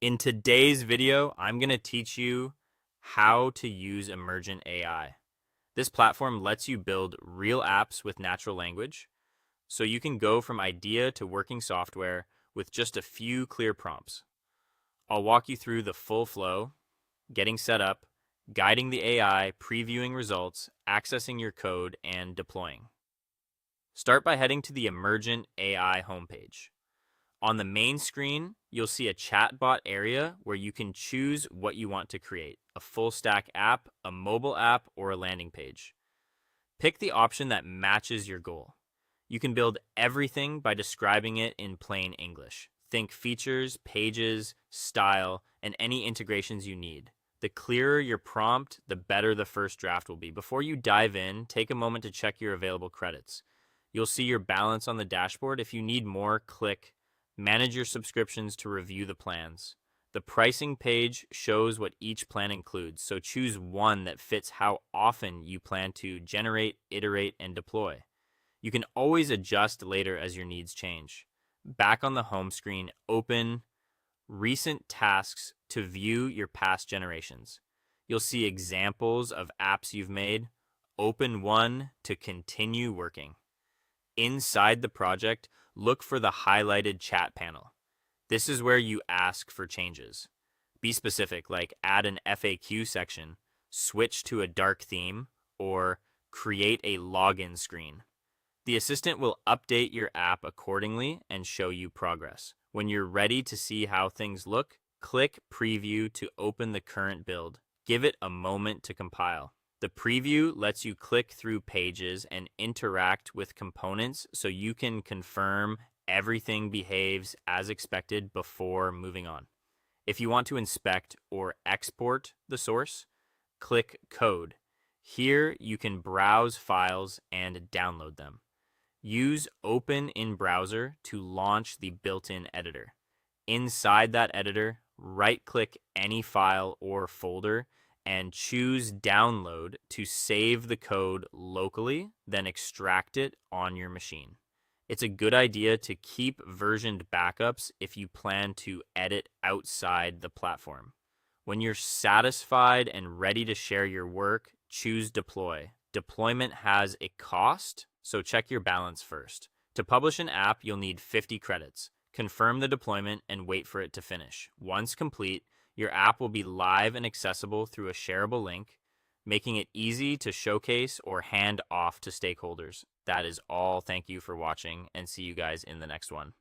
In today's video, I'm going to teach you how to use Emergent AI. This platform lets you build real apps with natural language, so you can go from idea to working software with just a few clear prompts. I'll walk you through the full flow, getting set up, guiding the AI, previewing results, accessing your code, and deploying. Start by heading to the Emergent AI homepage. On the main screen, you'll see a chatbot area where you can choose what you want to create, a full stack app, a mobile app, or a landing page. Pick the option that matches your goal. You can build everything by describing it in plain English. Think features, pages, style, and any integrations you need. The clearer your prompt, the better the first draft will be. Before you dive in, take a moment to check your available credits. You'll see your balance on the dashboard. If you need more, click Manage your subscriptions to review the plans. The pricing page shows what each plan includes, so choose one that fits how often you plan to generate, iterate, and deploy. You can always adjust later as your needs change. Back on the home screen, open Recent Tasks to view your past generations. You'll see examples of apps you've made. Open one to continue working. Inside the project, look for the highlighted chat panel. This is where you ask for changes. Be specific, like add an FAQ section, switch to a dark theme, or create a login screen. The assistant will update your app accordingly and show you progress. When you're ready to see how things look, click Preview to open the current build. Give it a moment to compile. The preview lets you click through pages and interact with components so you can confirm everything behaves as expected before moving on. If you want to inspect or export the source, click Code. Here you can browse files and download them. Use Open in Browser to launch the built-in editor. Inside that editor, right-click any file or folder and choose Download to save the code locally, then extract it on your machine. It's a good idea to keep versioned backups if you plan to edit outside the platform. When you're satisfied and ready to share your work, choose Deploy. Deployment has a cost, so check your balance first. To publish an app, you'll need 50 credits. Confirm the deployment and wait for it to finish. Once complete, your app will be live and accessible through a shareable link, making it easy to showcase or hand off to stakeholders. That is all. Thank you for watching, and see you guys in the next one.